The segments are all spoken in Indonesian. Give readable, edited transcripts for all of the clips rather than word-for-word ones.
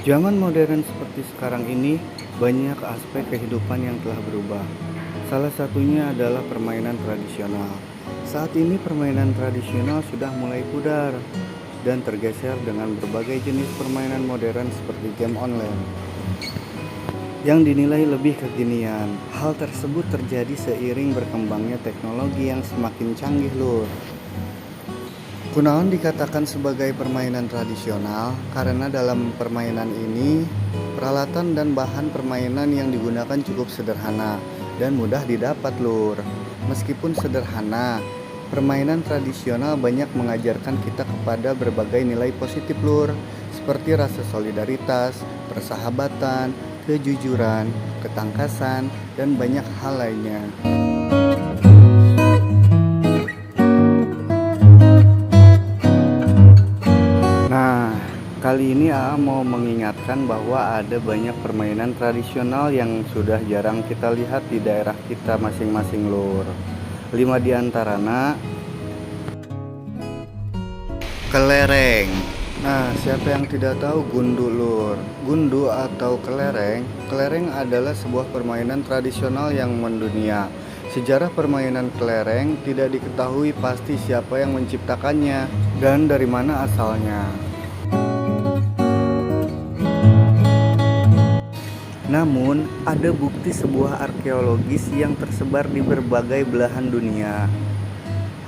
Zaman modern seperti sekarang ini, banyak aspek kehidupan yang telah berubah. Salah satunya adalah permainan tradisional. Saat ini permainan tradisional sudah mulai pudar dan tergeser dengan berbagai jenis permainan modern seperti game online yang dinilai lebih kekinian. Hal tersebut terjadi seiring berkembangnya teknologi yang semakin canggih, lur. Kunaon dikatakan sebagai permainan tradisional karena dalam permainan ini peralatan dan bahan permainan yang digunakan cukup sederhana dan mudah didapat, lur. Meskipun sederhana, permainan tradisional banyak mengajarkan kita kepada berbagai nilai positif, lur, seperti rasa solidaritas, persahabatan, kejujuran, ketangkasan, dan banyak hal lainnya. Nah, kali ini AA mau mengingatkan bahwa ada banyak permainan tradisional yang sudah jarang kita lihat di daerah kita masing-masing, lur. 5 di antaranya kelereng. Nah, siapa yang tidak tahu gundu, lur? Gundu atau kelereng? Kelereng adalah sebuah permainan tradisional yang mendunia. Sejarah permainan kelereng tidak diketahui pasti siapa yang menciptakannya dan dari mana asalnya. Namun, ada bukti sebuah arkeologis yang tersebar di berbagai belahan dunia.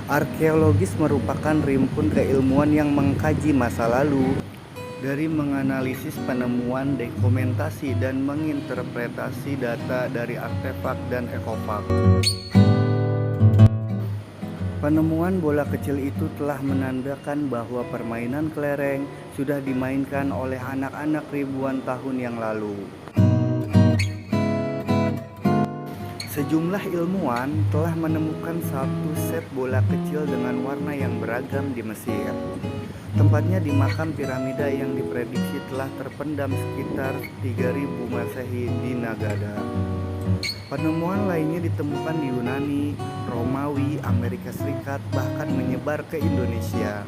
Arkeologis merupakan rimpun keilmuan yang mengkaji masa lalu, dari menganalisis penemuan, dokumentasi, dan menginterpretasi data dari artefak dan ekofak. Penemuan bola kecil itu telah menandakan bahwa permainan kelereng sudah dimainkan oleh anak-anak ribuan tahun yang lalu. Sejumlah ilmuwan telah menemukan satu set bola kecil dengan warna yang beragam di Mesir. Tempatnya di makam piramida yang diprediksi telah terpendam sekitar 3000 Masehi di Nagada. Penemuan lainnya ditemukan di Yunani, Romawi, Amerika Serikat, bahkan menyebar ke Indonesia.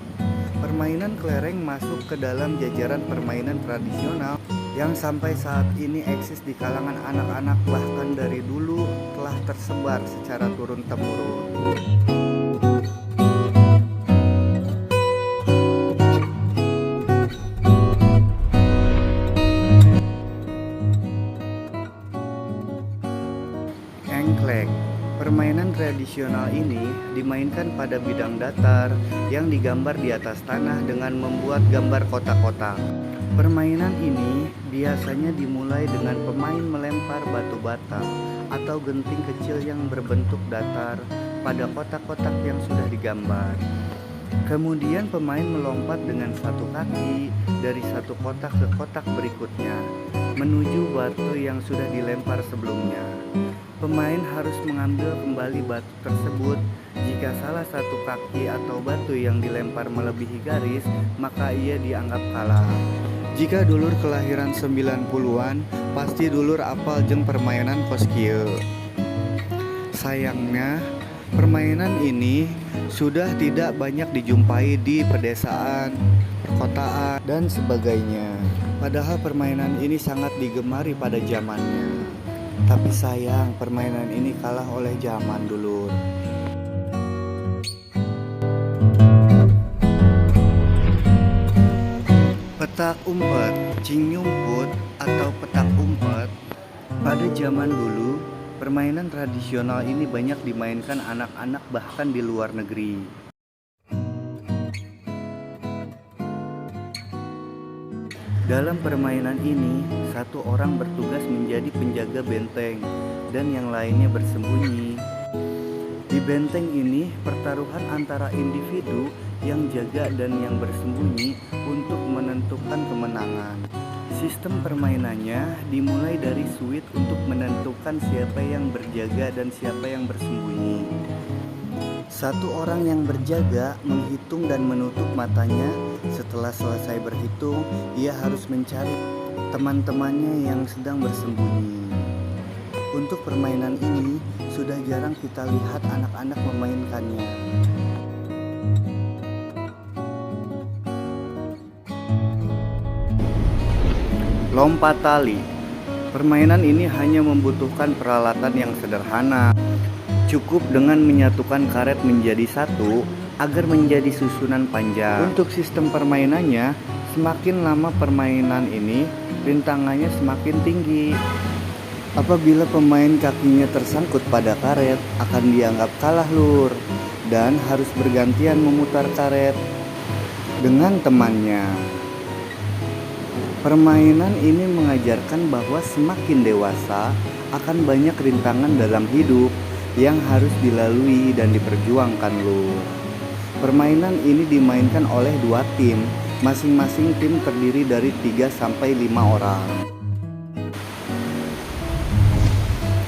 Permainan kelereng masuk ke dalam jajaran permainan tradisional yang sampai saat ini eksis di kalangan anak-anak, bahkan dari dulu telah tersebar secara turun-temurun. Engklek. Permainan tradisional ini dimainkan pada bidang datar yang digambar di atas tanah dengan membuat gambar kotak-kotak. Permainan ini biasanya dimulai dengan pemain melempar batu bata atau genting kecil yang berbentuk datar pada kotak-kotak yang sudah digambar. Kemudian pemain melompat dengan satu kaki dari satu kotak ke kotak berikutnya menuju batu yang sudah dilempar sebelumnya. Pemain harus mengambil kembali batu tersebut. Jika salah satu kaki atau batu yang dilempar melebihi garis, maka ia dianggap kalah. Jika dulur kelahiran 90-an, pasti dulur apal jeung permainan kos kieu. Sayangnya, permainan ini sudah tidak banyak dijumpai di pedesaan, perkotaan, dan sebagainya. Padahal permainan ini sangat digemari pada zamannya. Tapi sayang, permainan ini kalah oleh zaman, dulur. Petak umpet, cing nyumput, atau petak umpet. Pada zaman dulu, permainan tradisional ini banyak dimainkan anak-anak bahkan di luar negeri. Dalam permainan ini, satu orang bertugas menjadi penjaga benteng dan yang lainnya bersembunyi. Di benteng ini, pertaruhan antara individu yang jaga dan yang bersembunyi untuk menentukan kemenangan. Sistem permainannya dimulai dari switch untuk menentukan siapa yang berjaga dan siapa yang bersembunyi. Satu orang yang berjaga menghitung dan menutup matanya. Setelah selesai berhitung, ia harus mencari teman-temannya yang sedang bersembunyi. Untuk permainan ini, sudah jarang kita lihat anak-anak memainkannya. Lompat tali. Permainan ini hanya membutuhkan peralatan yang sederhana. Cukup dengan menyatukan karet menjadi satu agar menjadi susunan panjang. Untuk sistem permainannya, semakin lama permainan ini, rintangannya semakin tinggi. Apabila pemain kakinya tersangkut pada karet, akan dianggap kalah lur, dan harus bergantian memutar karet dengan temannya. Permainan ini mengajarkan bahwa semakin dewasa akan banyak rintangan dalam hidup yang harus dilalui dan diperjuangkan lur. Permainan ini dimainkan oleh dua tim, masing-masing tim terdiri dari 3-5 orang.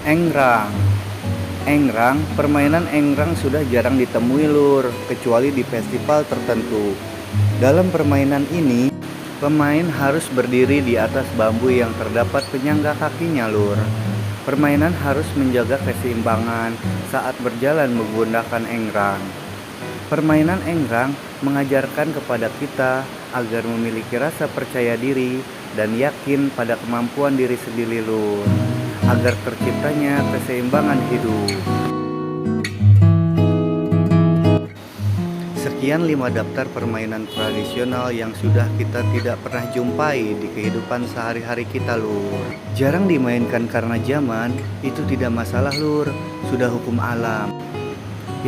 Engrang. Engrang, permainan engrang sudah jarang ditemui lur, kecuali di festival tertentu. Dalam permainan ini, pemain harus berdiri di atas bambu yang terdapat penyangga kakinya lur. Permainan harus menjaga keseimbangan saat berjalan menggunakan engrang. Permainan engrang mengajarkan kepada kita agar memiliki rasa percaya diri dan yakin pada kemampuan diri sendiri lur, agar terciptanya keseimbangan hidup. Sekian 5 daftar permainan tradisional yang sudah kita tidak pernah jumpai di kehidupan sehari-hari kita lur. Jarang dimainkan karena zaman, itu tidak masalah lur, sudah hukum alam.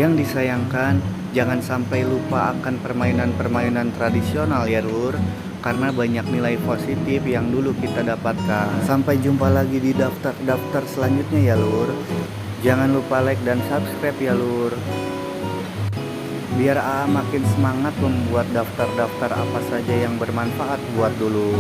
Yang disayangkan, jangan sampai lupa akan permainan-permainan tradisional ya lur, karena banyak nilai positif yang dulu kita dapatkan. Sampai jumpa lagi di daftar-daftar selanjutnya ya lur. Jangan lupa like dan subscribe ya lur, biar AA makin semangat membuat daftar-daftar apa saja yang bermanfaat buat dulur.